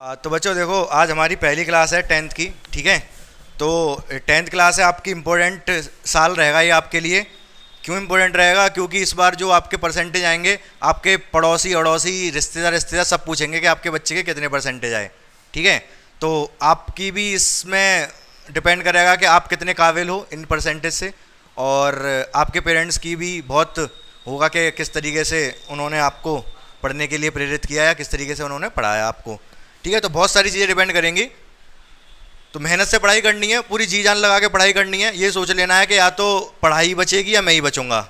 तो बच्चों देखो, आज हमारी पहली क्लास है टेंथ की। ठीक है, तो टेंथ क्लास है, आपकी इम्पोर्टेंट साल रहेगा ये आपके लिए। क्यों इम्पोर्टेंट रहेगा? क्योंकि इस बार जो आपके परसेंटेज आएंगे, आपके पड़ोसी अड़ोसी रिश्तेदार सब पूछेंगे कि आपके बच्चे के कितने परसेंटेज आए। ठीक है, तो आपकी भी इसमें डिपेंड करेगा कि आप कितने काबिल हो इन परसेंटेज से, और आपके पेरेंट्स की भी बहुत होगा कि किस तरीके से उन्होंने आपको पढ़ने के लिए प्रेरित किया या किस तरीके से उन्होंने पढ़ाया आपको। ठीक है, तो बहुत सारी चीज़ें डिपेंड करेंगी। तो मेहनत से पढ़ाई करनी है, पूरी जी जान लगा के पढ़ाई करनी है। ये सोच लेना है कि या तो पढ़ाई बचेगी या मैं ही बचूंगा।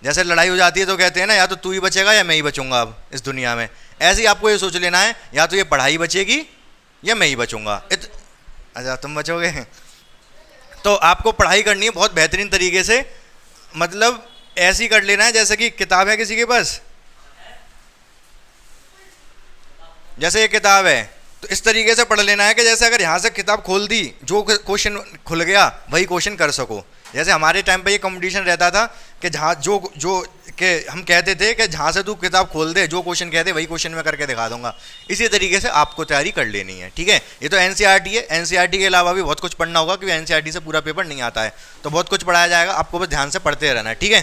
जैसे लड़ाई हो जाती है तो कहते हैं ना, या तो तू ही बचेगा या मैं ही बचूंगा अब इस दुनिया में। ऐसे ही आपको ये सोच लेना है, या तो ये पढ़ाई बचेगी या मैं ही बचूंगा। अच्छा, तुम बचोगे? तो आपको पढ़ाई करनी है बहुत बेहतरीन तरीके से। मतलब ऐसी कर लेना है जैसे कि किताब है किसी के पास, जैसे ये किताब है, तो इस तरीके से पढ़ लेना है कि जैसे अगर यहाँ से किताब खोल दी, जो क्वेश्चन खुल गया वही क्वेश्चन कर सको। जैसे हमारे टाइम पे ये कंपटीशन रहता था कि जहाँ जो जो कि हम कहते थे कि जहाँ से तू किताब खोल दे, जो क्वेश्चन कहते वही क्वेश्चन मैं करके दिखा दूंगा। इसी तरीके से आपको तैयारी कर लेनी है। ठीक है, ये तो एनसीईआरटी है। एनसीईआरटी के अलावा भी बहुत कुछ पढ़ना होगा, क्योंकि एनसीईआरटी से पूरा पेपर नहीं आता है, तो बहुत कुछ पढ़ाया जाएगा। आपको बस ध्यान से पढ़ते रहना है। ठीक है,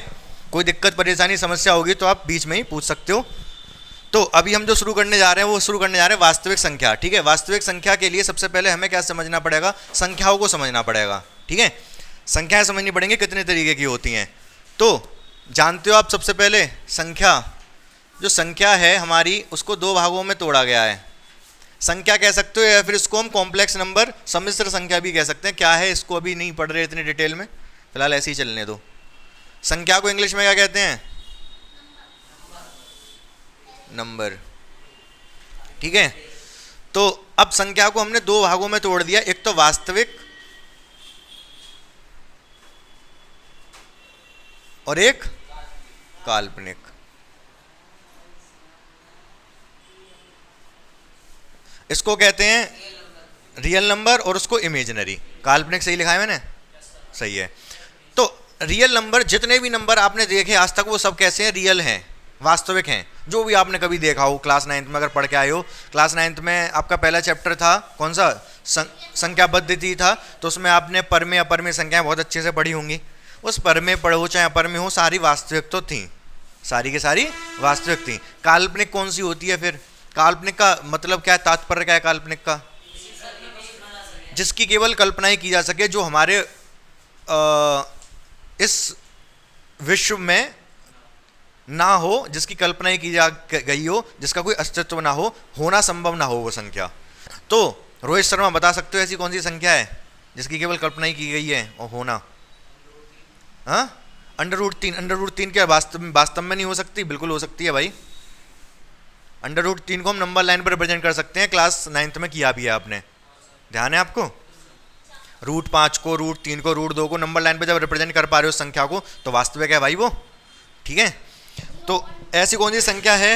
कोई दिक्कत परेशानी समस्या होगी तो आप बीच में ही पूछ सकते हो। तो अभी हम जो शुरू करने जा रहे हैं वो शुरू करने जा रहे हैं वास्तविक संख्या। ठीक है, वास्तविक संख्या के लिए सबसे पहले हमें क्या समझना पड़ेगा? संख्याओं को समझना पड़ेगा। ठीक है, संख्याएं समझनी पड़ेंगी कितने तरीके की होती हैं। तो जानते हो आप, सबसे पहले संख्या, जो संख्या है हमारी, उसको दो भागों में तोड़ा गया है। संख्या कह सकते हो, या फिर इसको हम कॉम्प्लेक्स नंबर, सम्मिश्र संख्या भी कह सकते हैं। क्या है, इसको अभी नहीं पढ़ रहे इतनी डिटेल में, फिलहाल ऐसे ही चलने दो। संख्या को इंग्लिश में क्या कहते हैं? नंबर। ठीक है, तो अब संख्या को हमने दो भागों में तोड़ दिया, एक तो वास्तविक और एक काल्पनिक। इसको कहते हैं रियल नंबर और उसको इमेजिनरी। काल्पनिक सही लिखा है मैंने? सही है। तो रियल नंबर, जितने भी नंबर आपने देखे आज तक, वो सब कैसे हैं? रियल हैं, वास्तविक हैं। जो भी आपने कभी देखा हो, क्लास 9th में अगर पढ़ के आए हो, क्लास 9th में आपका पहला चैप्टर था कौन सा? संख्या पद्धति था। तो उसमें आपने परमेय अपरमेय संख्याएं बहुत अच्छे से पढ़ी होंगी। उस परमेय पढ़ो चाहे अपरमेय हो, सारी वास्तविक तो थी, सारी की सारी वास्तविक थी। काल्पनिक कौन सी होती है फिर? काल्पनिक का मतलब क्या है, तात्पर्य क्या है काल्पनिक का? जिसकी केवल कल्पना ही की जा सके, जो हमारे इस विश्व में ना हो, जिसकी कल्पना ही की जा गई हो, जिसका कोई अस्तित्व ना हो, होना संभव ना हो वो संख्या। तो रोहित शर्मा बता सकते हो ऐसी कौन सी संख्या है जिसकी केवल कल्पना ही की गई है और होना? हाँ, √3। √3 क्या वास्तव में नहीं हो सकती? बिल्कुल हो सकती है भाई। √3 को हम नंबर लाइन पर रिप्रेजेंट कर सकते हैं। क्लास 9th में किया भी है आपने, ध्यान है आपको? √5 को, √3 को, √2 को नंबर लाइन पर जब रिप्रेजेंट कर पा रहे हो संख्या को, तो वास्तविक है भाई वो। ठीक है, तो ऐसी कौन सी संख्या है,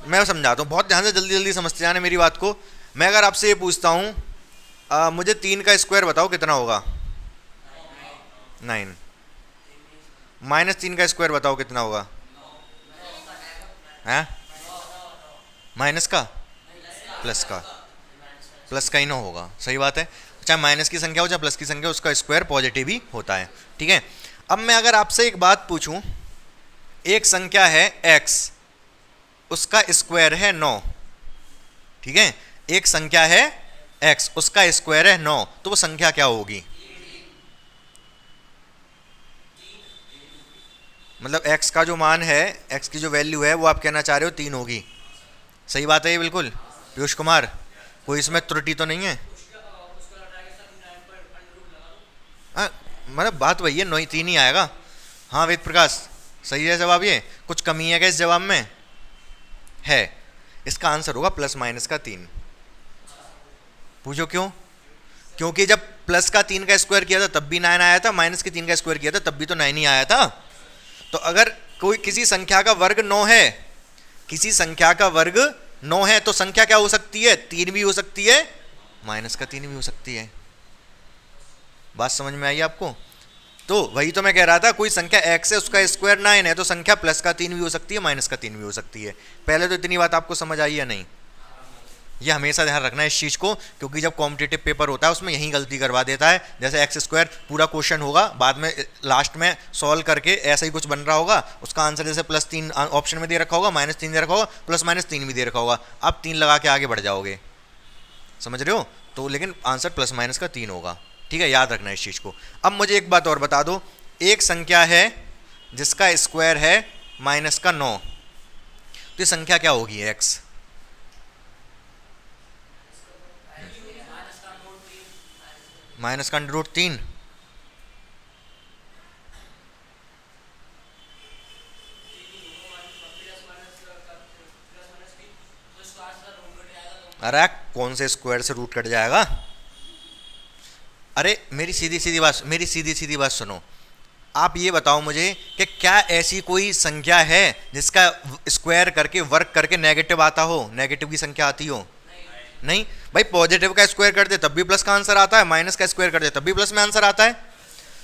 मैं समझाता हूँ, बहुत ध्यान से जल्दी जल्दी समझते जाने मेरी बात को। मैं अगर आपसे ये पूछता हूँ, मुझे 3 का स्क्वायर बताओ कितना होगा? 9। -3 का स्क्वायर बताओ कितना होगा? है माइनस का? प्लस का? प्लस का ही 9 होगा। सही बात है, चाहे माइनस की संख्या हो चाहे प्लस की संख्या, उसका स्क्वायर पॉजिटिव ही होता है। ठीक है, अब मैं अगर आपसे एक बात पूछूं, एक संख्या है x, उसका स्क्वायर है 9। ठीक है, एक संख्या है x, उसका स्क्वायर है 9, तो वो संख्या क्या होगी? मतलब x का जो मान है, x की जो वैल्यू है, वो आप कहना चाह रहे हो 3 होगी। सही बात है ये बिल्कुल, पीयूष कुमार? कोई इसमें त्रुटि तो नहीं है? मतलब बात वही है, 9 3 ही आएगा। हाँ वेद प्रकाश, सही है जवाब। ये कुछ कमी है क्या इस जवाब में? है। इसका आंसर होगा +- 3। पूछो क्यों? क्योंकि जब प्लस का 3 का स्क्वायर किया था तब भी 9 आया था, माइनस के 3 का स्क्वायर किया था तब भी तो 9 ही आया था। तो अगर कोई किसी संख्या का वर्ग 9 है, किसी संख्या का वर्ग 9 है, तो संख्या क्या हो सकती है? 3 भी हो सकती है, -3 भी हो सकती है। बात समझ में आई आपको? तो वही तो मैं कह रहा था, कोई संख्या x है, उसका स्क्वायर 9 है, तो संख्या +3 भी हो सकती है, -3 भी हो सकती है। पहले तो इतनी बात आपको समझ आई या नहीं? ये हमेशा ध्यान रखना है इस चीज़ को, क्योंकि जब कॉम्पिटिटिव पेपर होता है उसमें यही गलती करवा देता है। जैसे एक्स स्क्वायर पूरा क्वेश्चन होगा, बाद में लास्ट में सॉल्व करके ऐसा ही कुछ बन रहा होगा, उसका आंसर जैसे +3 ऑप्शन में दे रखा होगा, -3 दे रखा होगा, +-3 भी दे रखा होगा, आप 3 लगा के आगे बढ़ जाओगे, समझ रहे हो? तो लेकिन आंसर +- का 3 होगा, ठीक है, याद रखना इस चीज़ को। अब मुझे एक बात और बता दो, एक संख्या है जिसका स्क्वायर है -9, तो ये संख्या क्या होगी? एक्स। -√3। अरे कौन से स्क्वायर से रूट कट जाएगा? अरे मेरी सीधी सीधी बात सुनो। आप ये बताओ मुझे कि क्या ऐसी कोई संख्या है जिसका स्क्वायर करके वर्क करके नेगेटिव आता हो, नेगेटिव की संख्या आती हो? नहीं भाई, पॉजिटिव का स्क्वायर कर दे तब भी प्लस का आंसर आता है, माइनस का स्क्वायर कर दे तब भी प्लस में आंसर आता है।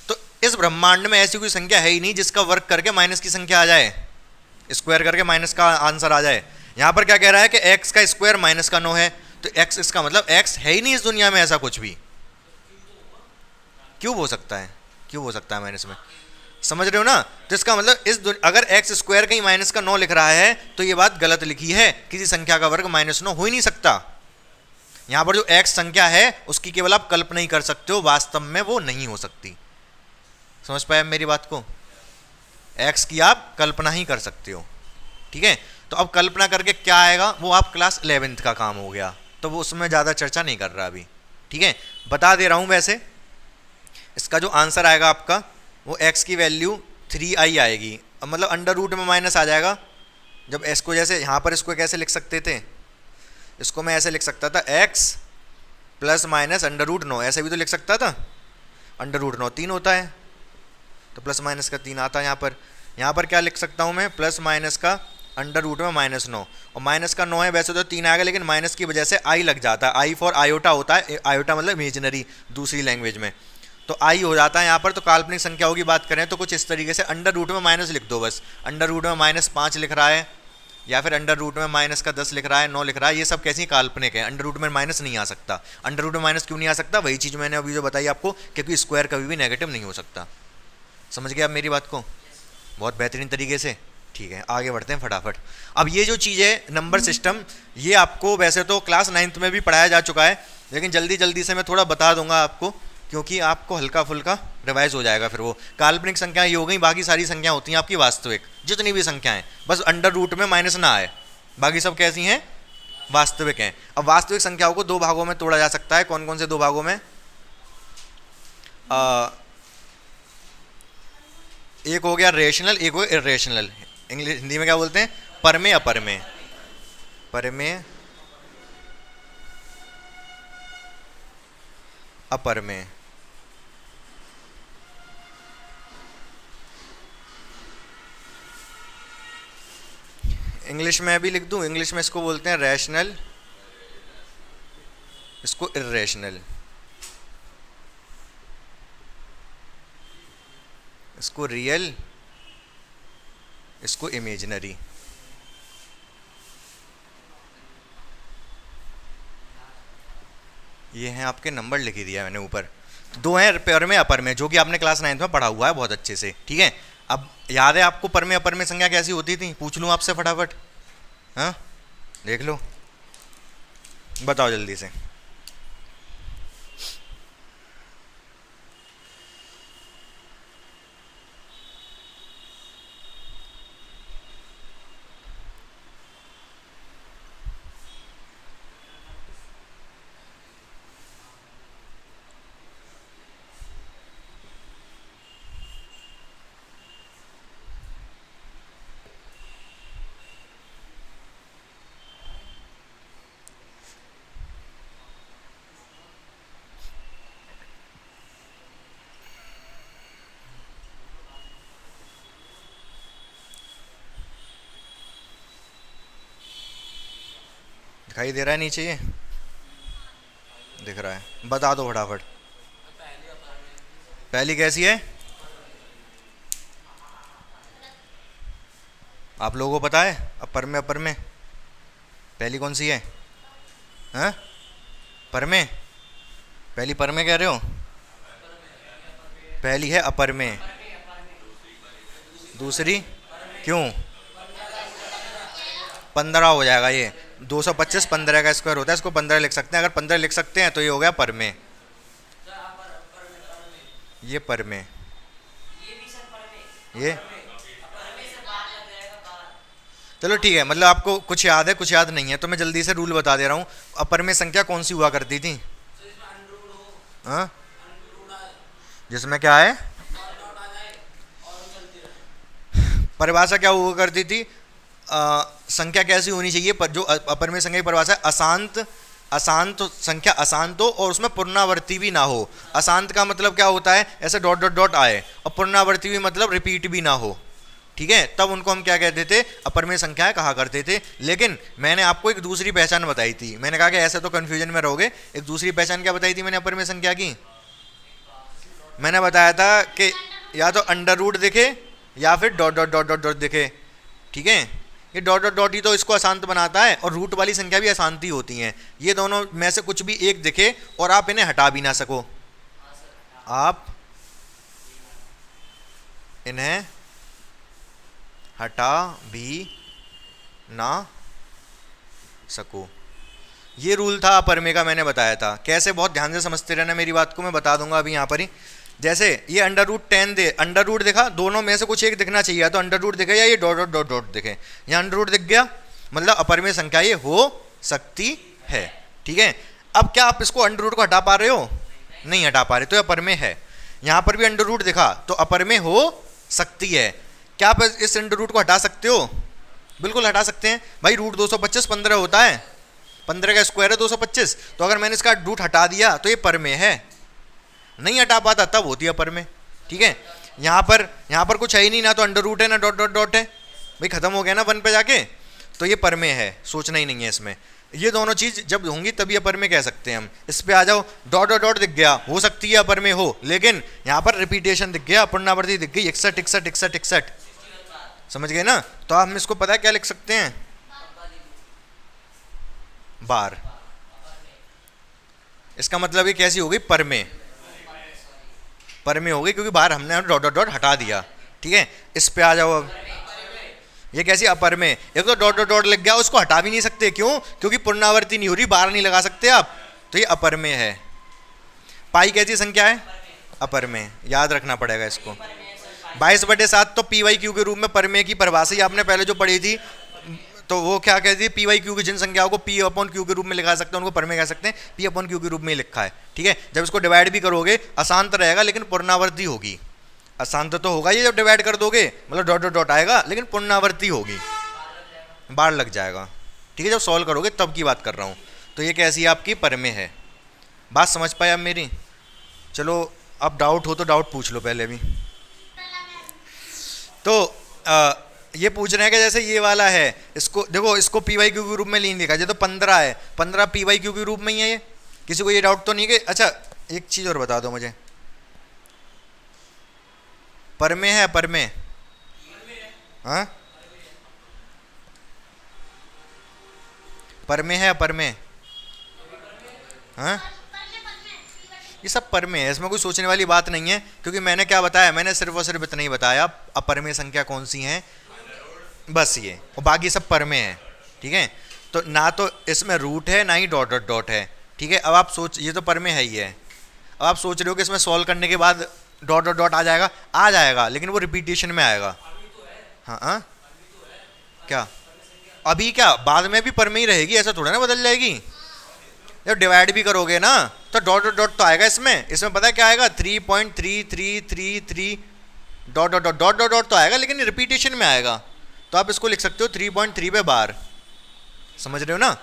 तो इस ब्रह्मांड में ऐसी कोई संख्या है ही नहीं जिसका वर्क करके माइनस की संख्या आ जाए, स्क्वायर करके माइनस का आंसर आ जाए। यहाँ पर क्या कह रहा है कि एक्स का स्क्वायर -9 है, तो एक्स, इसका मतलब एक्स है ही नहीं इस दुनिया में ऐसा कुछ भी। क्यूब हो सकता है, क्यूब हो सकता है माइनस में, समझ रहे हो ना? तो इसका मतलब अगर एक्स स्क्वायर कहीं -9 लिख रहा है तो ये बात गलत लिखी है, किसी संख्या का वर्ग -9 हो ही नहीं सकता। यहाँ पर जो एक्स संख्या है उसकी केवल आप कल्पना ही कर सकते हो, वास्तव में वो नहीं हो सकती। समझ पाए मेरी बात को? एक्स की आप कल्पना ही कर सकते हो, ठीक है। तो अब कल्पना करके क्या आएगा वो आप क्लास 11th का काम हो गया, तो वो उसमें ज़्यादा चर्चा नहीं कर रहा अभी, ठीक है। बता दे रहा हूँ, वैसे इसका जो आंसर आएगा आपका वो x की वैल्यू 3i आएगी। अब मतलब अंडर रूट में माइनस आ जाएगा। जब s को, जैसे यहाँ पर इसको कैसे लिख सकते थे, इसको मैं ऐसे लिख सकता था x ± √9, ऐसे भी तो लिख सकता था। अंडर रूट 9 3 होता है, तो +- का 3 आता है यहाँ पर क्या लिख सकता हूँ मैं, +- का अंडर रूट में -9, और माइनस का 9 है, वैसे तो 3 आएगा, लेकिन माइनस की वजह से i लग जाता है। आई फॉर आयोटा होता है, आयोटा मतलब इमेजिनरी दूसरी लैंग्वेज में, तो आई हो जाता है यहाँ पर। तो काल्पनिक संख्याओं की बात करें तो कुछ इस तरीके से अंडर रूट में माइनस लिख दो बस। अंडर रूट में -5 लिख रहा है, या फिर अंडर रूट में -10 लिख रहा है, 9 लिख रहा है, ये सब कैसी काल्पनिक है। अंडर रूट में माइनस नहीं आ सकता। अंडर रूट में माइनस क्यों नहीं आ सकता? वही चीज़ मैंने अभी जो बताई आपको, क्योंकि स्क्वायर कभी भी नेगेटिव नहीं हो सकता। समझ गए आप मेरी बात को? बहुत बेहतरीन तरीके से, ठीक है। आगे बढ़ते हैं फटाफट। अब ये जो चीज़ है नंबर सिस्टम, ये आपको वैसे तो क्लास 9th में भी पढ़ाया जा चुका है, लेकिन जल्दी जल्दी से मैं थोड़ा बता दूंगा आपको, क्योंकि आपको हल्का फुल्का रिवाइज हो जाएगा। फिर वो काल्पनिक संख्याएं ये हो गई, बाकी सारी संख्याएं होती हैं आपकी वास्तविक, जितनी भी संख्याएं, बस अंडर रूट में माइनस ना आए, बाकी सब कैसी हैं? वास्तविक हैं। अब वास्तविक संख्याओं को 2 भागों में तोड़ा जा सकता है। कौन कौन से 2 भागों में? एक हो गया रेशनल, एक हो गया इरेशनल। इंग्लिश, हिंदी में क्या बोलते हैं? परमेय अपरमेय। परमेय अपरमेय। इंग्लिश में भी लिख दूं, इंग्लिश में इसको बोलते हैं रैशनल, इसको इरेशनल, इसको रियल, इसको इमेजिनरी। ये हैं आपके नंबर लिख दिया मैंने ऊपर। 2 हैं पर में अपर में, जो कि आपने क्लास 9th में पढ़ा हुआ है बहुत अच्छे से, ठीक है। अब याद है आपको पर में अपर में संख्या कैसी होती थी? पूछ लूँ आपसे फटाफट? हाँ, देख लो, बताओ जल्दी से। दिखाई दे रहा है नीचे? ये दिख रहा है, बता दो फटाफट। पहली कैसी है? आप लोगों को पता है? अपर में पहली कौन सी है? हैं? पर में? पहली पर में कह रहे हो? पहली है अपर में, दूसरी क्यों? 15 हो जाएगा ये। 225 15 का स्क्वायर होता है, इसको 15 लिख सकते हैं। अगर 15 लिख सकते हैं तो ये हो गया पर में। ये पर में, ये चलो ठीक है, मतलब आपको कुछ याद है कुछ याद नहीं है, तो मैं जल्दी से रूल बता दे रहा हूँ। अपर में संख्या कौन सी हुआ करती थी? हाँ, जिसमें क्या है, परिभाषा क्या हुआ करती थी? संख्या कैसी होनी चाहिए? पर जो अपर में संख्या की परिभाषा है, अशांत, अशांत संख्या अशांत हो और उसमें पुनरावर्ती भी ना हो। अशांत का मतलब क्या होता है? ऐसे डॉट डॉट डॉट आए, और पुनरावर्ती भी मतलब रिपीट भी ना हो, ठीक है? तब उनको हम क्या कहते थे? अपर में संख्याएं कहा करते थे। लेकिन मैंने आपको एक दूसरी पहचान बताई थी, मैंने कहा कि ऐसे तो कंफ्यूजन में रहोगे। एक दूसरी पहचान क्या बताई थी मैंने अपर में संख्या की? मैंने बताया था कि या तो अंडर रूट दिखे या फिर dot dot dot dot dot दिखे, ठीक है? ये डॉट डॉट डॉट ही तो इसको अशांत बनाता है, और रूट वाली संख्या भी अशांत ही होती हैं। ये दोनों में से कुछ भी एक दिखे और आप इन्हें हटा भी ना सको, आप इन्हें हटा भी ना सको, ये रूल था अपर में का, मैंने बताया था। कैसे? बहुत ध्यान से समझते रहना मेरी बात को, मैं बता दूंगा अभी यहाँ पर ही। जैसे ये अंडर रूट 10 दे, अंडर रूट दिखा, दोनों में से कुछ एक दिखना चाहिए, या तो अंडर रूट दिखे या ये डॉट डॉट डॉट डॉट दिखे। यहाँ अंडर रूट दिख गया, मतलब अपर में संख्या ये हो सकती है, ठीक है? अब क्या आप इसको अंडर रूट को हटा पा रहे हो? नहीं हटा पा रहे, तो अपर में है। यहाँ पर भी अंडर रूट दिखा तो अपर में हो सकती है। क्या आप इस अंडर रूट को हटा सकते हो? बिल्कुल हटा सकते हैं भाई। रूट 225 15 होता है, 15 का स्क्वायर है 225, तो अगर मैंने इसका रूट हटा दिया तो ये पर में है। नहीं हटा पाता तब होती है अपर में, ठीक है? यहाँ पर कुछ है ही नहीं, ना तो अंडर रूट है ना डॉट डॉट डॉट है, भाई खत्म हो गया ना 1 पे जाके, तो ये पर में है, सोचना ही नहीं है इसमें। ये दोनों चीज जब होंगी तभी अपर में कह सकते हैं हम। इस पे आ जाओ, डॉट डॉट डॉट दिख गया, हो सकती है अपर में हो, लेकिन यहाँ पर रिपीटेशन दिख गया, पुनरावृत्ति दिख गई, 61 61 61 61, समझ गए ना? तो हम इसको पता है क्या लिख सकते हैं? बार। इसका मतलब ये कैसी हो गई? पर में, पर में हो गई, क्योंकि बाहर हमने डॉट डॉट डॉट हटा दिया, ठीक है? इस पे आ जाओ अब, ये कैसी? अपर में। एक तो डॉट डॉट डॉट लग गया, उसको हटा भी नहीं सकते, क्यों? क्योंकि पुनरावृत्ति नहीं हो रही, बाहर नहीं लगा सकते आप, तो ये अपर में है। पाई कैसी संख्या है? अपर में, याद रखना पड़ेगा इसको। 22/7 तो पी वाई क्यू के रूप में पर में की परिभाषा ही आपने पहले जो पढ़ी थी, तो वो क्या कहती है? पी वाई क्यू की जिन संख्याओं को पी अपॉन क्यू के रूप में लिखा सकते हैं उनको पर में कह सकते हैं। पी अपॉन क्यू के रूप में ही लिखा है, ठीक है? जब इसको डिवाइड भी करोगे अशांत रहेगा, लेकिन पुनरावृत्ति होगी। अशांत तो होगा ये जब डिवाइड कर दोगे, मतलब डॉट डॉट डॉट आएगा, लेकिन पुनरावृत्ति होगी, बार लग जाएगा, ठीक है? जब सॉल्व करोगे तब की बात कर रहा हूँ। तो ये कैसी है? आपकी पर में है। बात समझ पाए आप मेरी? चलो अब डाउट हो तो डाउट पूछ लो पहले भी। तो ये पूछ रहे हैं कि जैसे ये वाला है, इसको देखो, इसको पी वाई क्यू के रूप में नहीं लिखा, ये तो 15 है, 15 पी वाई क्यू के रूप में ही है। ये किसी को ये डाउट तो नहीं कि अच्छा एक चीज़ और बता दो मुझे, पर में है पर में? हाँ, पर में है पर में? हाँ, ये सब पर में है, इसमें कोई सोचने वाली बात नहीं है, क्योंकि मैंने क्या बताया? मैंने सिर्फ और सिर्फ इतना ही बताया अपर में संख्या कौन सी हैं, बस ये, और बाकी सब पर में है, ठीक है? तो ना तो इसमें रूट है ना ही डॉट डॉट डॉट है, ठीक है? अब आप सोच, ये तो पर में है ही है। अब आप सोच रहे हो कि इसमें सॉल्व करने के बाद डॉट डॉट डॉट आ जाएगा, लेकिन वो रिपीटेशन में आएगा। हाँ हाँ, क्या अभी? क्या बाद में भी पर में ही रहेगी, ऐसा थोड़ा ना बदल जाएगी। जब डिवाइड भी करोगे ना तो डॉट डॉट डॉट तो आएगा इसमें पता है क्या आएगा? 3.3333 dot dot dot dot dot dot तो आएगा, लेकिन रिपीटेशन में आएगा। तो आप इसको लिख सकते हो 3.3 पे बार, समझ रहे हो ना?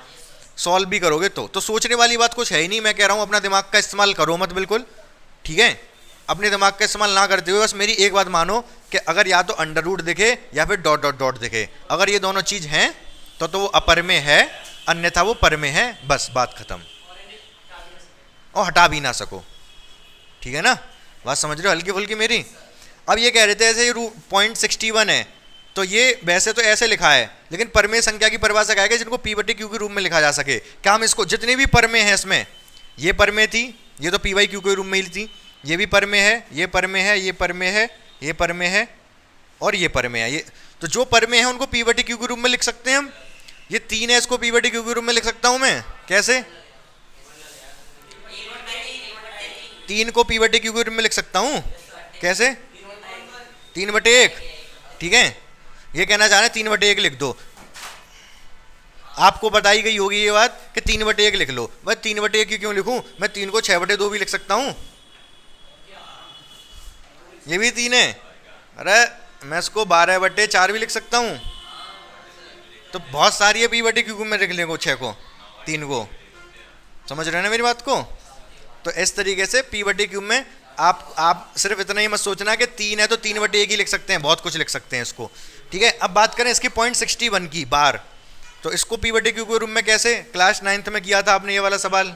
सॉल्व भी करोगे तो सोचने वाली बात कुछ है ही नहीं। मैं कह रहा हूँ अपना दिमाग का इस्तेमाल करो मत, बिल्कुल, ठीक है? अपने दिमाग का इस्तेमाल ना करते हुए बस मेरी एक बात मानो कि अगर या तो अंडर रूट दिखे या फिर डॉट डॉट डॉट दिखे, अगर ये दोनों चीज़ हैं तो वो अपर में है, अन्यथा वो पर में है, बस बात खत्म। और हटा भी ना सको, ठीक है ना? बात समझ रहे हो हल्की फुल्की मेरी? अब ये कह रहे थे ऐसे ये 0.61 है, तो ये वैसे तो ऐसे लिखा है, लेकिन परमेय संख्या की परिभाषा क्या है, जिनको पी बटे क्यू के रूप में लिखा जा सके। क्या हम इसको जितनी भी परमेय है इसमें, ये परमेय थी, ये तो पी बाई क्यू के रूप में ही थी, ये भी परमेय है, ये परमेय है, ये परमेय है, ये परमेय है और ये परमेय है। ये तो जो परमेय है उनको पी बटे क्यू के रूप में लिख सकते हैं हम। ये 3 है, इसको पी बटे क्यू के रूप में लिख सकता हूं मैं। कैसे? 3 को पी बटे क्यू के रूप में लिख सकता हूं। कैसे? 3/1। ठीक है, ये कहना चाह रहे हैं 3/1 लिख दो। आपको बताई गई होगी ये बात कि 3/1 लिख लो। मैं 3/1 क्यों लिखूं? मैं 3 को 6/2 भी लिख सकता हूं। ये भी 3 है। अरे मैं इसको 12/4 भी लिख सकता हूं। तो बहुत सारी है पी बटे क्यू में लिख लेंगे 6 को, 3 को। समझ रहे हैं ना मेरी बात को? तो इस तरीके से पी बटे क्यू में आप सिर्फ इतना ही मत सोचना कि 3 है तो 3/1 ही लिख सकते हैं, बहुत कुछ लिख सकते हैं इसको। ठीक है, अब बात करें इसकी पॉइंट 61 की बार। तो इसको पी बटे क्यू के रूप में कैसे? क्लास 9th में किया था आपने ये वाला सवाल।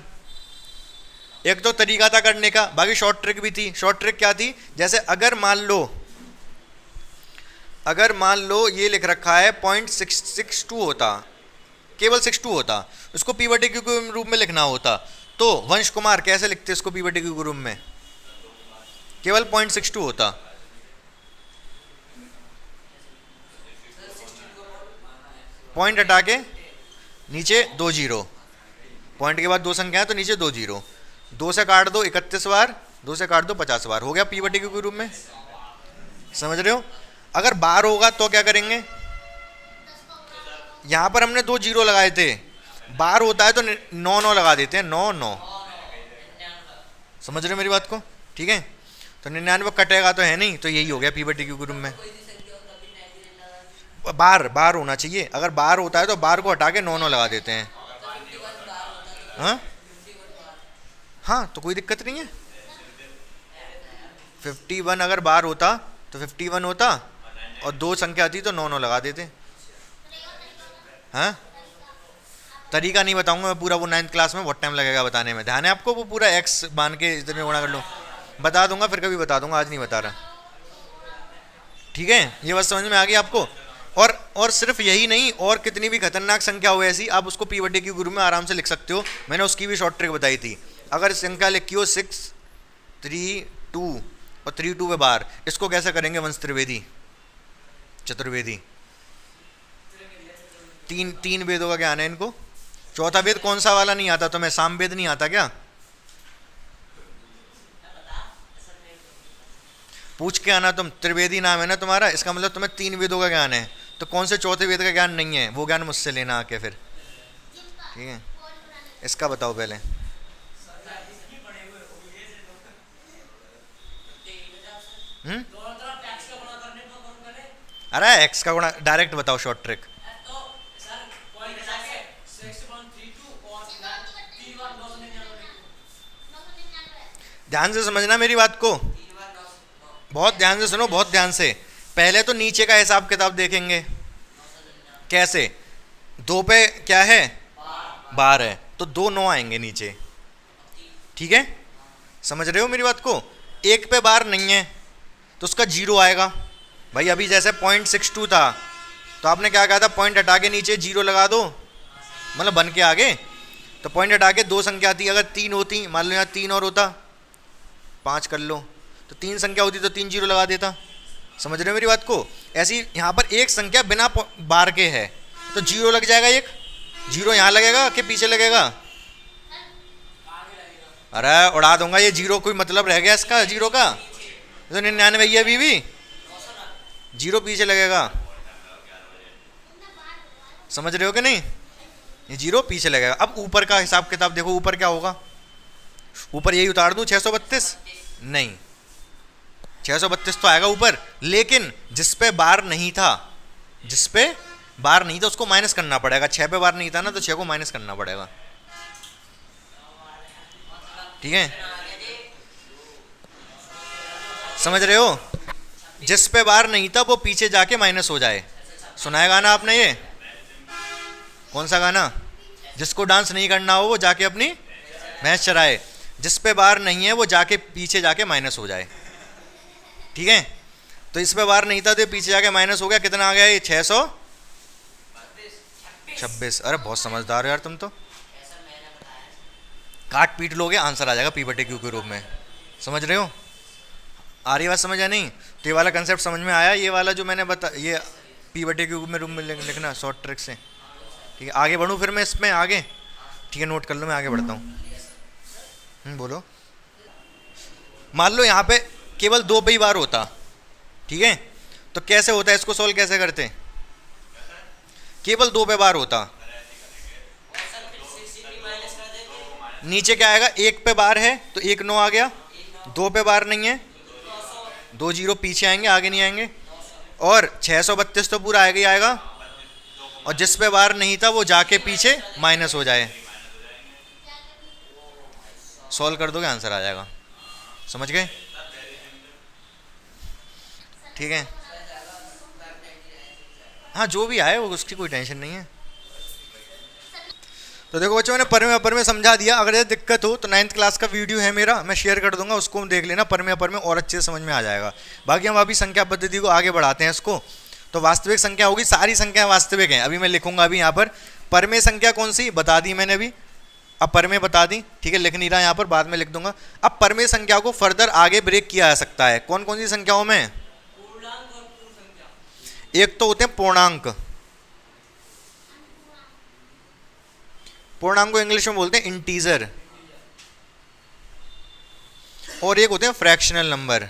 एक तो तरीका था करने का, बाकी शॉर्ट ट्रिक भी थी। शॉर्ट ट्रिक क्या थी? जैसे अगर मान लो ये लिख रखा है 0.662 होता, केवल 62 होता, उसको पी बटे क्यू के रूप में लिखना होता, तो वंश कुमार कैसे लिखते इसको पी बटे क्यू के रूप में? केवल 0.62 होता। पॉइंट हटा के नीचे 2 जीरो, पॉइंट के बाद 2 संख्या है तो नीचे 2 जीरो, 2 से काट दो 31 बार, 2 से काट दो 50 बार, हो गया पी बटे क्यू के रूप में। समझ रहे हो? अगर बार होगा तो क्या करेंगे? यहां पर हमने 2 जीरो लगाए थे, बार होता है तो 9 लगा देते हैं, 9। समझ रहे हो मेरी बात को? ठीक है, तो 99 कटेगा तो है नहीं, तो यही हो गया पी बटे क्यू के रूप में। बार होना चाहिए, अगर बार होता है तो बार को हटा के 9 लगा देते हैं। हाँ तो कोई दिक्कत नहीं है। 51 अगर बार होता तो 51 होता और 2 संख्या आती तो 9 लगा देते। हाँ, तरीका नहीं बताऊंगा मैं पूरा, वो 9th क्लास में बहुत टाइम लगेगा बताने में। ध्यान है आपको? वो पूरा x मान के इतने गुणा कर लो, बता दूंगा, फिर कभी बता दूंगा, आज नहीं बता रहा। ठीक है, ये बात समझ में आ गई आपको? और सिर्फ यही नहीं, और कितनी भी खतरनाक संख्या हो ऐसी, आप उसको पी बटे क्यू के रूप में आराम से लिख सकते हो। मैंने उसकी भी शॉर्ट ट्रिक बताई थी। अगर संख्या लिखी हो 6, 3, 2 और 3, 2 में बार, इसको कैसे करेंगे? वंश त्रिवेदी, चतुर्वेदी। तीन वेदों का ज्ञान है इनको। चौथा वेद कौन सा वाला नहीं आता तुम्हें? साम वेद नहीं आता क्या? पूछ के आना तुम। त्रिवेदी नाम है ना तुम्हारा, इसका मतलब तुम्हें 3 वेदों का ज्ञान है। तो कौन से चौथे वेद का ज्ञान नहीं है? वो ज्ञान मुझसे लेना आके फिर। ठीक है, इसका बताओ पहले। अरे एक्स का गुणा डायरेक्ट बताओ, शॉर्ट ट्रिक। ध्यान से समझना मेरी बात को, बहुत ध्यान से सुनो, बहुत ध्यान से। पहले तो नीचे का हिसाब किताब देखेंगे। कैसे? 2 पे क्या है? बार है, तो 2 9 आएंगे नीचे। ठीक है, समझ रहे हो मेरी बात को? 1 पे बार नहीं है तो उसका 0 आएगा। भाई अभी जैसे 0.62 था तो आपने क्या कहा था? पॉइंट हटा के नीचे 0 लगा दो, मतलब बन के आगे। तो पॉइंट हटा के 2 संख्या आती, अगर 3 होती, मान लो यहाँ 3 और होता, 5 कर लो, तो 3 संख्या होती तो 3 जीरो लगा देता। समझ रहे हो मेरी बात को? ऐसी यहाँ पर एक संख्या बिना बार के है तो 0 लग जाएगा। एक 0 यहाँ लगेगा कि पीछे लगेगा? अरे उड़ा दूंगा ये 0, कोई मतलब रह गया इसका 0 का? तो 99 ही अभी भी 0 पीछे लगेगा। समझ रहे हो कि नहीं? ये 0 पीछे लगेगा। अब ऊपर का हिसाब किताब देखो, ऊपर क्या होगा? ऊपर यही उतार दूं 632? नहीं, 632 तो आएगा ऊपर, लेकिन जिस पे बार नहीं था, जिस पे बार नहीं था उसको माइनस करना पड़ेगा। 6 पे बार नहीं था ना, तो 6 को माइनस करना पड़ेगा। ठीक है, समझ रहे हो? जिस पे बार नहीं था वो पीछे जाके माइनस हो जाए। सुना है गाना आपने? ये कौन सा गाना? जिसको डांस नहीं करना हो वो जाके अपनी भैंस चराए। जिस पे बार नहीं है वो जाके पीछे जाके माइनस हो जाए। ठीक है, तो इस पे बार नहीं था तो ये पीछे जाके माइनस हो गया, कितना आ गया ये 626। अरे बहुत समझदार हो यार तुम तो, काट पीट लोगे आंसर आ जाएगा पी बटे क्यू के रूप में। समझ रहे हो, आ रही बात समझ या नहीं? तो ये वाला कंसेप्ट समझ में आया, ये वाला जो मैंने बता, ये पी बटे क्यू में रूप में लिखना शॉर्ट ट्रिक से। ठीक है, आगे बढ़ूँ फिर मैं इसमें आगे? ठीक है, नोट कर लो, मैं आगे बढ़ता हूँ। बोलो। मान लो यहाँ पे केवल 2 पे ही बार होता, ठीक है, तो कैसे होता है, इसको सॉल्व कैसे करते? केवल 2 पे बार होता, नीचे क्या आएगा, 1 पे बार है तो 1 9 आ गया, 2 पे बार नहीं है 2 जीरो पीछे आएंगे, आगे नहीं आएंगे, और 632 तो पूरा आएगा ही आएगा, और जिस पे बार नहीं था वो जाके पीछे माइनस हो जाए, सॉल्व कर दोगे आंसर आ जाएगा। समझ गए? ठीक है, हाँ जो भी आए वो उसकी कोई टेंशन नहीं है। तो देखो बच्चों, मैंने परमे अपर में समझा दिया, अगर ये दिक्कत हो तो 9th क्लास का वीडियो है मेरा, मैं शेयर कर दूंगा, उसको देख लेना, परमे अपर में और अच्छे से समझ में आ जाएगा। बाकी हम अभी संख्या पद्धति को आगे बढ़ाते हैं इसको। तो वास्तविक संख्या होगी, सारी संख्या वास्तविक हैं, अभी मैं लिखूंगा अभी यहाँ पर परमे संख्या कौन सी बता दी मैंने अभी, अब परमे बता दी, ठीक है, लिख नहीं रहा यहाँ पर, बाद में लिख दूंगा। अब परमे संख्या को फर्दर आगे ब्रेक किया जा सकता है, कौन कौन सी संख्याओं में? एक तो होते हैं पूर्णांक, पूर्णांक को इंग्लिश में बोलते हैं इंटीजर, और एक होते हैं फ्रैक्शनल नंबर,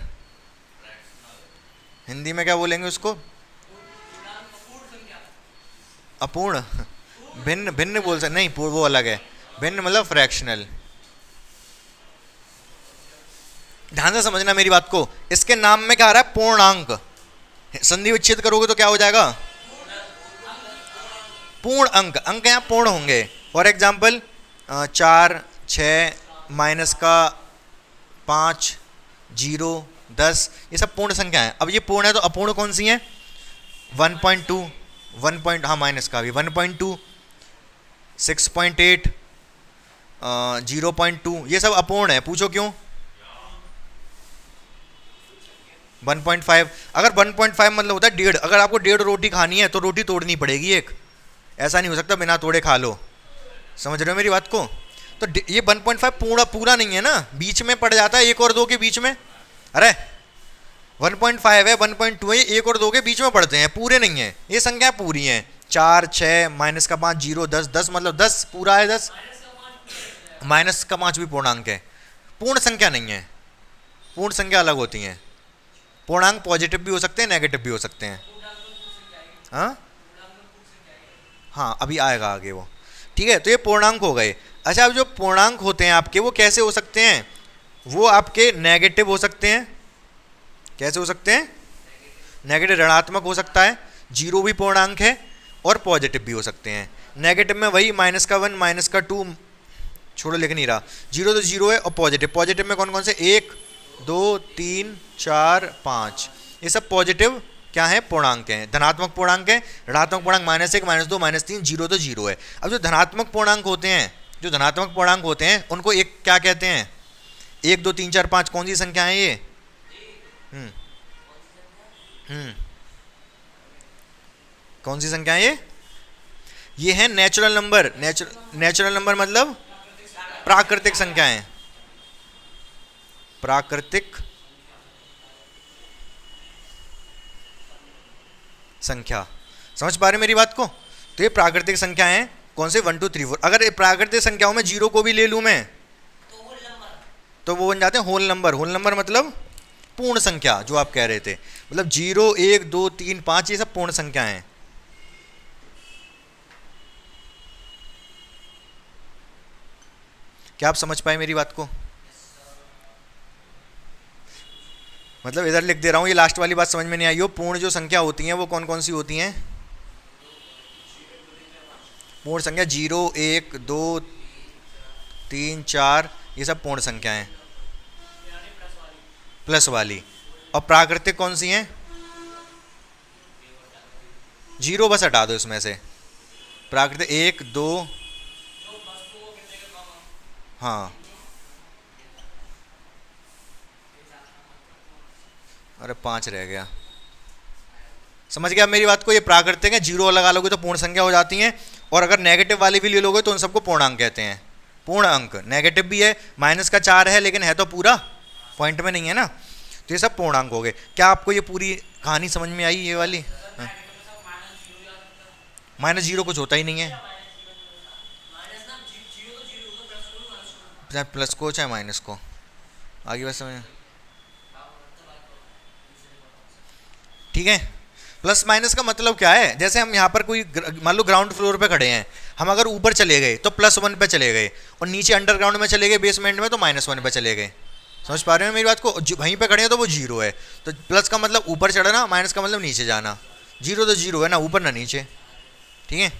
हिंदी में क्या बोलेंगे उसको? अपूर्ण, भिन्न, भिन्न बोल सकते नहीं, वो अलग है, भिन्न मतलब फ्रैक्शनल। ध्यान से समझना मेरी बात को, इसके नाम में क्या आ रहा है? पूर्णांक। संधि विच्छेद करोगे तो क्या हो जाएगा? पूर्ण अंक, अंक यहाँ पूर्ण होंगे। फॉर एग्जाम्पल 4 6 माइनस का 5 0 10, ये सब पूर्ण संख्या है। अब ये पूर्ण है तो अपूर्ण कौन सी है? 1.2 1 हाँ माइनस का भी 1.2 6.8 0.2, ये सब अपूर्ण है। पूछो क्यों? 1.5, अगर 1.5 मतलब होता है 1.5, अगर आपको 1.5 रोटी खानी है तो रोटी तोड़नी पड़ेगी एक, ऐसा नहीं हो सकता बिना तोड़े खा लो। समझ रहे हो मेरी बात को? तो ये 1.5 पूरा नहीं है ना, बीच में पड़ जाता है 1 और 2 के बीच में। अरे 1.5 है, 1.2 है, 1 और 2 के बीच में पड़ते हैं, पूरे नहीं है। ये संख्या पूरी है, 4 6 माइनस का 5 0 10 10 मतलब 10 पूरा है 10, माइनस का 5 भी पूर्णांक है, पूर्ण संख्या नहीं है। पूर्ण संख्या अलग होती हैं, पूर्णांक पॉजिटिव भी हो सकते हैं, नेगेटिव भी हो सकते हैं। हाँ हाँ अभी आएगा आगे वो, ठीक है। तो ये पूर्णांक हो गए। अच्छा, अब जो पूर्णांक होते हैं आपके वो कैसे हो सकते हैं? वो आपके नेगेटिव हो सकते हैं। कैसे हो सकते हैं? नेगेटिव ऋणात्मक हो सकता है, 0 भी पूर्णांक है, और पॉजिटिव भी हो सकते हैं। नेगेटिव में वही -1 -2, छोड़ो लिख नहीं रहा, 0 तो 0 है, और पॉजिटिव में कौन कौन से? 1 2 3 4 5, ये सब पॉजिटिव क्या है? पूर्णांक हैं, धनात्मक पूर्णांक है। ऋणात्मक पूर्णांक -1 -2 -3, 0 तो 0 है। अब जो धनात्मक पूर्णांक होते हैं, जो धनात्मक पूर्णांक होते हैं उनको एक क्या कहते हैं? 1 2 3 4 5 कौन सी संख्या है ये? कौन सी संख्या है ये? ये है नेचुरल नंबर। नेचुरल नंबर मतलब प्राकृतिक संख्याएं, प्राकृतिक संख्या। समझ पा रहे मेरी बात को? तो ये प्राकृतिक संख्या है, कौन से? 1 2 3 4। अगर प्राकृतिक संख्याओं में 0 को भी ले लूं मैं तो वो बन जाते हैं होल नंबर। होल नंबर मतलब पूर्ण संख्या, जो आप कह रहे थे, मतलब 0 1 2 3 5, ये सब पूर्ण संख्या हैं। क्या आप समझ पाए मेरी बात को? मतलब इधर लिख दे रहा हूं, ये लास्ट वाली बात समझ में नहीं आई हो। पूर्ण जो संख्या होती हैं वो कौन कौन सी होती हैं? पूर्ण संख्या 0 1 2 3 4, ये सब पूर्ण संख्या हैं, प्लस वाली। और प्राकृतिक कौन सी हैं? 0 बस हटा दो इसमें से। प्राकृतिक 1 2, हाँ, अरे 5 रह गया। समझ गया मेरी बात को? ये प्राकृतिक है, जीरो लगा लोगे तो पूर्ण संख्या हो जाती हैं, और अगर नेगेटिव वाली भी ले लोगे तो उन सबको पूर्णांक कहते हैं। पूर्ण अंक नेगेटिव भी है, माइनस का 4 है लेकिन है तो पूरा पॉइंट में नहीं है ना, तो ये सब पूर्णांक हो गए। क्या आपको ये पूरी कहानी समझ में आई ये वाली? माइनस जीरो कुछ होता ही नहीं है, चाहे प्लस को चाहे माइनस को। आगे बस समझ, ठीक है। प्लस माइनस का मतलब क्या है? जैसे हम यहाँ पर कोई मान लो ग्राउंड फ्लोर पे खड़े हैं, हम अगर ऊपर चले गए तो +1 पे चले गए, और नीचे अंडरग्राउंड में चले गए बेसमेंट में तो -1 पे चले गए। समझ पा रहे हो मेरी बात को? वहीं पे खड़े हैं तो वो जीरो है, तो प्लस का मतलब ऊपर चढ़ना, माइनस का मतलब नीचे जाना। जीरो तो जीरो है ना, ऊपर ना नीचे, ठीक है।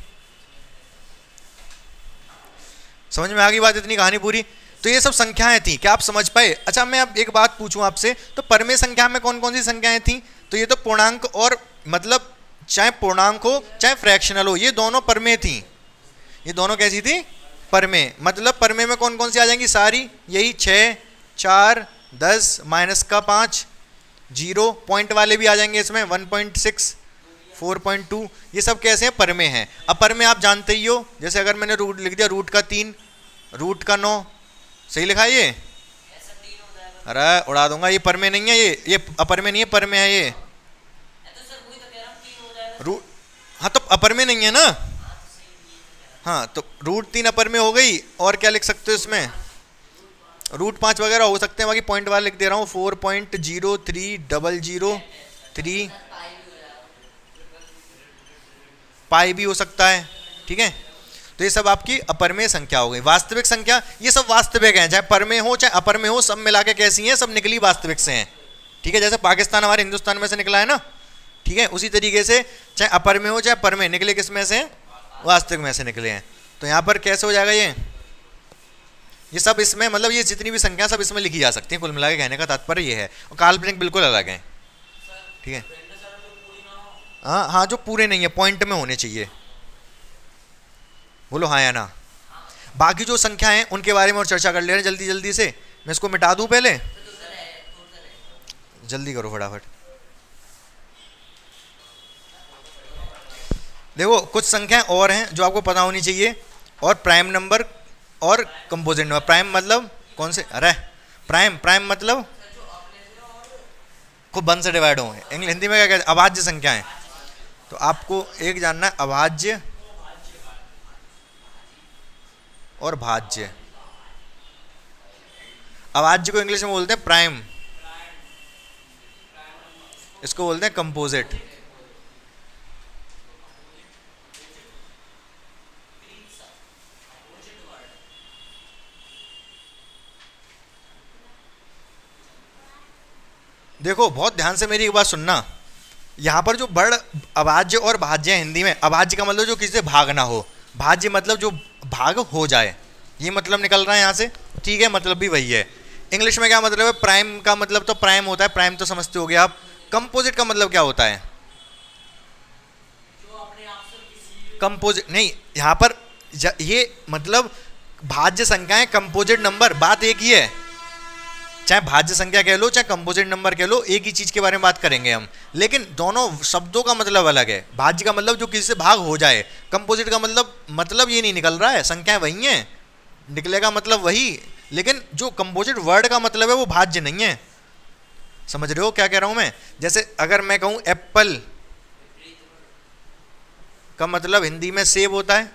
समझ में आ गई बात? इतनी कहानी पूरी। तो ये सब संख्याएं थी, क्या आप समझ पाए? अच्छा मैं अब एक बात पूछूं आपसे, तो परमेय संख्या में कौन कौन सी संख्याएं थी? तो ये तो पूर्णांक और मतलब चाहे पूर्णांक हो चाहे फ्रैक्शनल हो, ये दोनों परमेय थी। ये दोनों कैसी थी? परमेय। मतलब परमेय में कौन कौन सी आ जाएंगी? सारी यही 6, 4, 10, -5, 0, पॉइंट वाले भी आ जाएंगे इसमें, 1.6, 4.2, ये सब कैसे हैं? परमेय हैं। अब परमेय आप जानते ही हो, जैसे अगर मैंने रूट लिख दिया, रूट का 3, रूट का 9, सही लिखा है ये? अरे उड़ा दूंगा, ये परमेय नहीं है, ये अपरमेय नहीं है, परमेय है ये। रूट, हाँ तो अपरमेय नहीं है ना, हाँ तो रूट 3 अपरमेय हो गई। और क्या लिख सकते हो इसमें? रूट 5 वगैरह हो सकते हैं, बाकी पॉइंट वाले लिख दे रहा हूँ, 4.030003, पाई भी हो सकता है, ठीक है। तो ये सब आपकी अपरमेय संख्या हो गई। वास्तविक संख्या, ये सब वास्तविक हैं, चाहे परमेय हो चाहे अपरमेय हो, सब मिला के कैसी हैं? सब निकली वास्तविक से हैं, ठीक है। जैसे पाकिस्तान हमारे हिंदुस्तान में से निकला है ना, ठीक है, उसी तरीके से चाहे अपरमेय हो चाहे परमेय, निकले किस में से? वास्तविक में से निकले हैं। तो यहाँ पर कैसे हो जाएगा ये सब इसमें, मतलब ये जितनी भी संख्या सब इसमें लिखी जा सकती हैं। कुल मिला के कहने का तात्पर्य ये है, और काल्पनिक बिल्कुल अलग है, ठीक है। हाँ हाँ, जो पूरे नहीं है, पॉइंट में होने चाहिए। बोलो हाँ या ना। बाकी जो संख्या हैं उनके बारे में और चर्चा कर ले रहे हैं जल्दी जल्दी से। मैं इसको मिटा दूं पहले, जल्दी करो फटाफट। देखो कुछ संख्याएं और हैं जो आपको पता होनी चाहिए, और प्राइम नंबर और कंपोजिट नंबर। प्राइम मतलब कौन से? अरे प्राइम मतलब खूब 1 से डिवाइड हो। हिंदी में क्या कहते हैं? अभाज्य संख्याएं। तो आपको एक जानना है, अभाज्य और भाज्य। अभाज्य को इंग्लिश में बोलते हैं प्राइम, इसको बोलते हैं कंपोजिट। देखो बहुत ध्यान से मेरी एक बात सुनना, यहाँ पर जो वर्ड अभाज्य और भाज्य है हिंदी में, अभाज्य का मतलब जो किसी से भाग ना हो, भाज्य मतलब जो भाग हो जाए, ये मतलब निकल रहा है यहाँ से, ठीक है। मतलब भी वही है। इंग्लिश में क्या मतलब है? प्राइम का मतलब तो प्राइम होता है, प्राइम तो समझते हो गए आप। कंपोजिट का मतलब क्या होता है? कंपोजिट नहीं, यहाँ पर ये मतलब भाज्य संख्याएं, कंपोजिट नंबर, बात एक ही है। चाहे भाज्य संख्या कह लो चाहे कंपोजिट नंबर कह लो, एक ही चीज के बारे में बात करेंगे हम, लेकिन दोनों शब्दों का मतलब अलग है। भाज्य का मतलब जो किसी से भाग हो जाए, कंपोजिट का मतलब ये नहीं निकल रहा है, संख्याएं वही हैं, निकलेगा मतलब वही, लेकिन जो कंपोजिट वर्ड का मतलब है वो भाज्य नहीं है। समझ रहे हो क्या कह रहा हूं मैं? जैसे अगर मैं कहूं एप्पल का मतलब हिंदी में सेब होता है,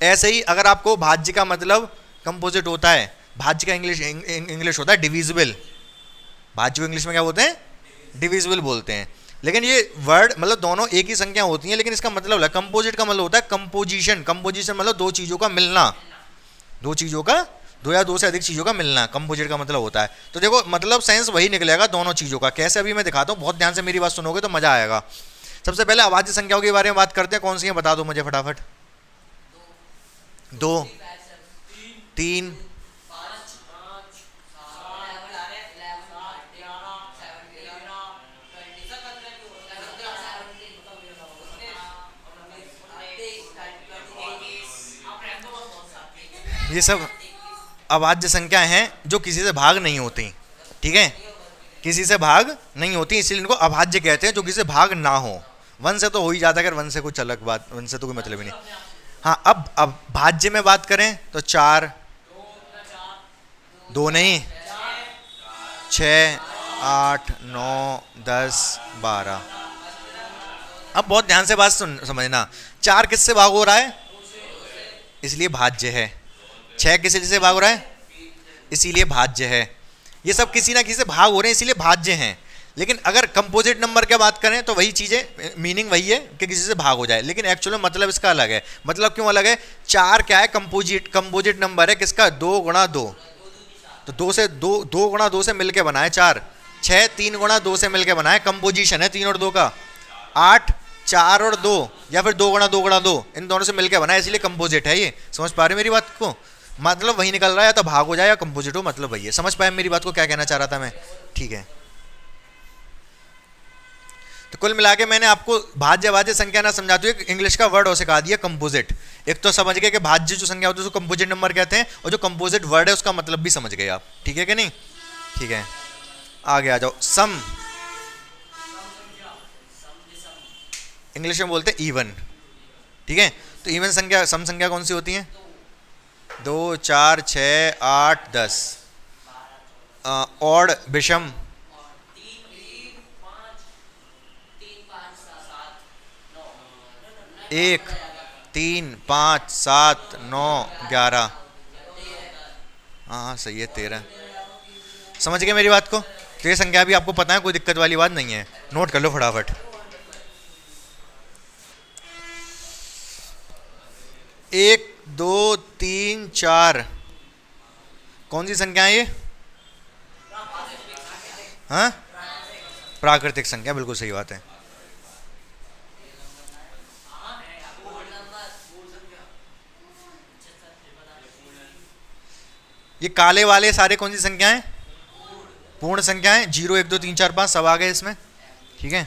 ऐसे ही अगर आपको भाज्य का मतलब कंपोजिट होता है, भाज्य का इंग्लिश होता है डिविजिबल। भाज्य को इंग्लिश में क्या बोलते हैं? डिविजिबल बोलते हैं। लेकिन ये वर्ड मतलब दोनों एक ही संख्या होती हैं, लेकिन इसका मतलब है कंपोजिट का मतलब होता है कंपोजिशन। कंपोजिशन मतलब दो चीज़ों का मिलना, दो चीज़ों का, दो या दो से अधिक चीज़ों का मिलना कंपोजिट का मतलब होता है। तो देखो मतलब सेंस वही निकलेगा दोनों चीज़ों का। कैसे अभी मैं दिखाता हूँ, बहुत ध्यान से मेरी बात सुनोगे तो मज़ा आएगा। सबसे पहले अभाज्य संख्याओं के बारे में बात करते हैं। कौन सी है बता दो मुझे फटाफट। 2, 3, ये सब अभाज्य संख्या हैं जो किसी से भाग नहीं होती, ठीक है। किसी से भाग नहीं होती, इसलिए इनको अभाज्य कहते हैं, जो किसी से भाग ना हो। वन से तो हो ही जाता है, अगर वन से कुछ अलग बात, वन से तो कोई मतलब ही नहीं। हाँ, अब भाज्य में बात करें तो 4, 2 नहीं, 6, 8, 9, 10, 12। अब बहुत ध्यान से बात समझना, 4 किससे भाग हो रहा है, इसलिए भाज्य है। 6 किसी से भाग हो रहा है, इसीलिए भाज्य है। ये सब किसी ना किसी से भाग हो रहे हैं, इसीलिए भाज्य हैं। लेकिन अगर कंपोजिट नंबर की बात करें तो वही चीज़ें, मीनिंग वही है कि किसी से भाग हो जाए, लेकिन एक्चुअल में मतलब इसका अलग है। मतलब क्यों अलग है? 4 क्या है, कंपोजिट नंबर है किसका, 2 गुणा 2, तो 2 से 2 गुणा 2 से मिलके बनाए 4। 6 3 गुणा 2 से मिलके बनाए, कंपोजिशन है 3 और 2 का। 8 4 और 2, या फिर 2 गुणा 2 गुणा 2, इन दोनों से मिलके बनाए, इसलिए कंपोजिट है ये। समझ पा रहे मेरी बात को? मतलब वही निकल रहा है, या तो भाग हो जाए या कंपोजिट हो, मतलब वही है। समझ पाए मेरी बात को, क्या कहना चाह रहा था मैं? ठीक है। तो कुल मिला के मैंने आपको भाज्य भाज्य संख्या ना समझाते हुए इंग्लिश का वर्ड और सिखा दिया, कंपोजिट। एक तो समझ गए कि भाज्य जो संख्या होती है उसको कंपोजिट नंबर कहते हैं, और जो कंपोजिट वर्ड है उसका मतलब भी समझ गए आप। ठीक है कि नहीं? ठीक है, आगे आ जाओ। सम इंग्लिश में बोलते हैं इवन। ठीक है, तो इवन संख्या, सम संख्या कौन सी होती है? 2, 4, 6, 8, 10। ऑड विषम 1, 3, 5, 7, 9, 11। हाँ सही है, 13। समझ गए मेरी बात को? तो ये संख्या भी आपको पता है, कोई दिक्कत वाली बात नहीं है, नोट कर लो फटाफट। 1, 2, 3, 4 कौन सी संख्या है ये? हाँ, प्राकृतिक संख्या, बिल्कुल सही बात है। ये काले वाले सारे कौन सी संख्याएं? पूर्ण संख्याएं। 0, 1, 2, 3, 4, 5 सब आ गए इसमें। ठीक है,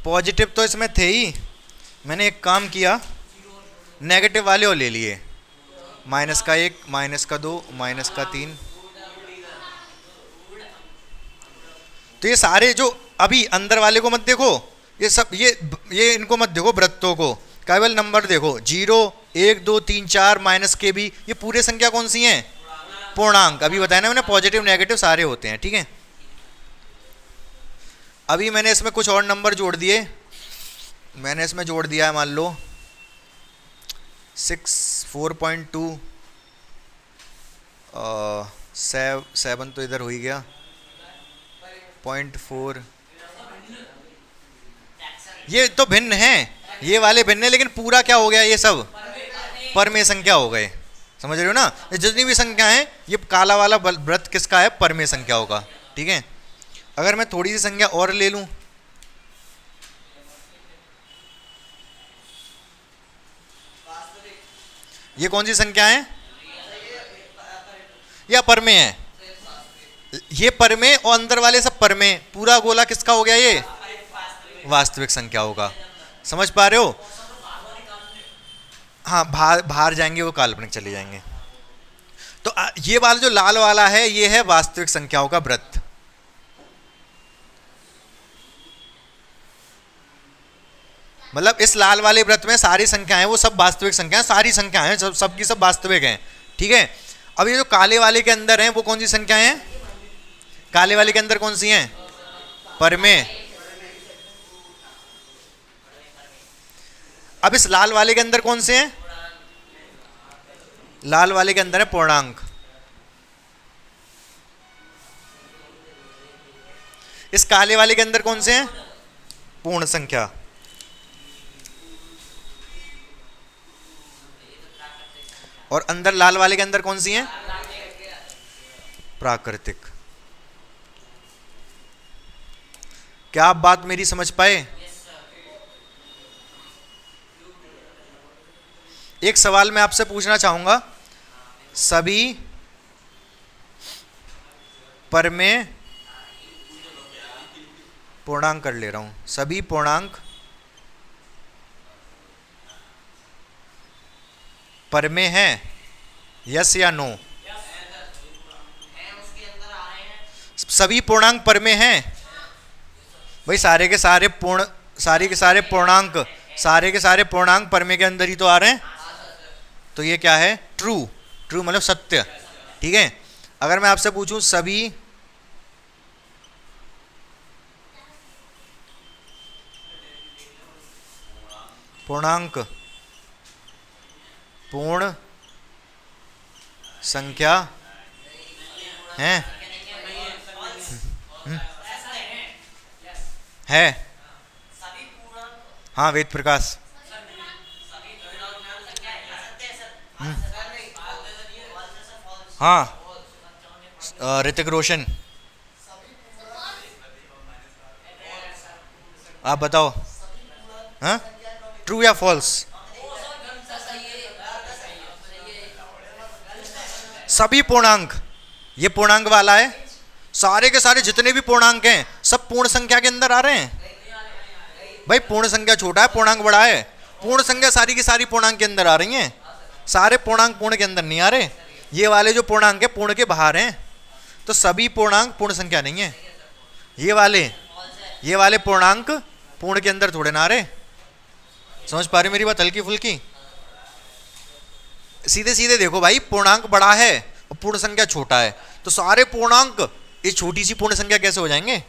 पॉजिटिव तो इसमें थे ही। मैंने एक काम किया, नेगेटिव वाले और ले लिए, -1, -2, -3। तो ये सारे जो अभी अंदर वाले को मत देखो, ये सब ये इनको मत देखो, वृत्तों को, केवल नंबर देखो। 0, 1, 2, 3, 4 माइनस के भी, ये पूरे संख्या कौन सी हैं? पूर्णांक। अभी बताया ना मैंने, पॉजिटिव नेगेटिव सारे होते हैं। ठीक है, अभी मैंने इसमें कुछ और नंबर जोड़ दिए। मैंने इसमें जोड़ दिया है, मान लो 6, 4.2, 7 तो इधर हो ही गया, 0.4। ये तो भिन्न है, ये वाले भिन्न है, लेकिन पूरा क्या हो गया, ये सब परमेय संख्या हो गए। समझ रहे हो ना? ये जितनी भी संख्या है, ये काला वाला वृत्त किसका है? परमेय संख्याओं का। ठीक है, अगर मैं थोड़ी सी संख्या और ले लूं, ये कौन सी संख्या है? या परमेय है? ये परमेय और अंदर वाले सब परमेय, पूरा गोला किसका हो गया? ये वास्तविक संख्या होगा। समझ पा रहे हो? हाँ, बाहर जाएंगे वो काल्पनिक चले जाएंगे। तो ये वाला जो लाल वाला है, ये है वास्तविक संख्याओं का वृत्त। मतलब इस लाल वाले वृत्त में सारी संख्याएं, वो सब वास्तविक संख्याएं, सारी संख्याएं सबकी सब वास्तविक हैं। ठीक है, अब ये जो काले वाले के अंदर हैं, वो कौन सी संख्याएं हैं? काले वाले के अंदर कौन सी हैं? परमेय। अब इस लाल वाले के अंदर कौन से हैं? लाल वाले के अंदर है पूर्णांक। इस काले वाले के अंदर कौन से हैं? पूर्ण संख्या। और अंदर लाल वाले के अंदर कौन सी हैं? प्राकृतिक। क्या आप बात मेरी समझ पाए? एक सवाल मैं आपसे पूछना चाहूंगा, सभी परमेय पूर्णांक कर ले रहा हूं, सभी पूर्णांक परमेय हैं यस या नो? सभी पूर्णांक पर में हैं भाई, सारे के सारे पूर्णांक सारे के सारे पूर्णांक परमे के अंदर ही तो आ रहे हैं। तो ये क्या है? ट्रू। ट्रू मतलब सत्य। ठीक है, अगर मैं आपसे पूछूं सभी पूर्णांक पूर्ण संख्या हैं है? हाँ वेद प्रकाश। हाँ ऋतिक रोशन, आप बताओ। हाँ ट्रू या फॉल्स? सभी पूर्णांक, ये पूर्णांक वाला है, सारे के सारे जितने भी पूर्णांक हैं सब पूर्ण संख्या के अंदर आ रहे हैं। भाई पूर्ण संख्या छोटा है, पूर्णांक बड़ा है। पूर्ण संख्या सारी की सारी पूर्णांक के अंदर आ रही हैं, सारे पूर्णांक पूर्ण के अंदर नहीं आ रहे। ये वाले जो पूर्णांक है पूर्ण के बाहर हैं, तो सभी पूर्णांक पूर्ण संख्या नहीं है। ये वाले पूर्णांक पूर्ण के अंदर थोड़े ना आ रहे। समझ पा रहे मेरी बात हल्की फुल्की? सीधे सीधे देखो भाई, पूर्णांक बड़ा है और पूर्ण संख्या छोटा है, तो सारे पूर्णांक इस छोटी सी पूर्ण संख्या कैसे हो जाएंगे?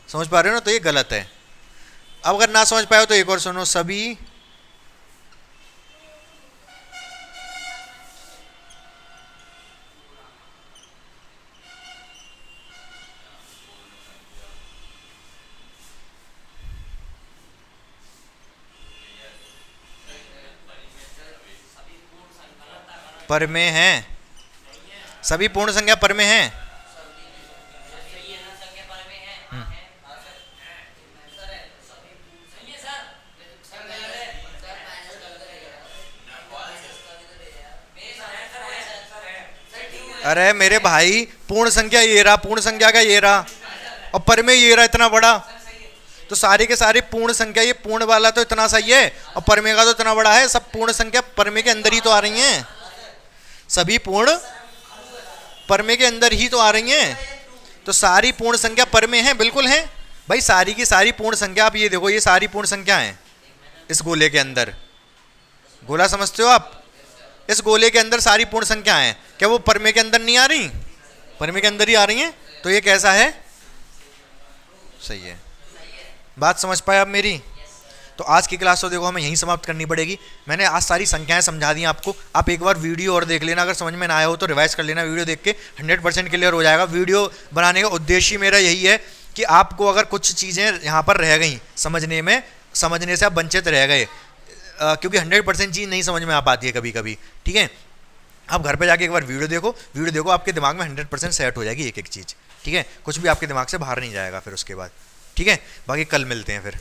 समझ पा रहे हो ना? तो ये गलत है। अब अगर ना समझ पाए तो एक और सुनो, सभी पर में हैं, सभी पूर्ण संख्या पर में हैं। अरे मेरे भाई, पूर्ण संख्या ये रहा, पूर्ण संख्या का ये रहा, और पर में ये रहा इतना बड़ा, तो सारे के सारे पूर्ण संख्या, ये पूर्ण वाला तो इतना सही है और परमे का तो इतना बड़ा है। सब पूर्ण संख्या परमे के अंदर ही तो आ रही हैं, सभी पूर्ण परमे के अंदर ही तो आ रही हैं। तो सारी पूर्ण संख्या परमे हैं, बिल्कुल हैं भाई। सारी की सारी पूर्ण संख्या, आप ये देखो, ये सारी पूर्ण संख्या हैं इस गोले के अंदर। गोला समझते हो आप? इस गोले के अंदर सारी पूर्ण संख्या हैं। क्या वो परमे के अंदर नहीं आ रही? परमे के अंदर ही आ रही हैं। तो ये कैसा है? सही है। बात समझ पाए आप मेरी? तो आज की क्लास तो देखो हमें यहीं समाप्त करनी पड़ेगी। मैंने आज सारी संख्याएं समझा दी आपको। आप एक बार वीडियो और देख लेना, अगर समझ में ना आया हो तो रिवाइज कर लेना। वीडियो देख के 100% क्लियर हो जाएगा। वीडियो बनाने का उद्देश्य मेरा यही है कि आपको अगर कुछ चीज़ें यहाँ पर रह गई समझने से आप वंचित रह गए, क्योंकि 100% चीज़ नहीं समझ में आ पाती है कभी कभी। ठीक है, आप घर पे जाके एक बार वीडियो देखो, आपके दिमाग में 100% सेट हो जाएगी एक एक चीज़। ठीक है, कुछ भी आपके दिमाग से बाहर नहीं जाएगा फिर उसके बाद। ठीक है, बाकी कल मिलते हैं फिर।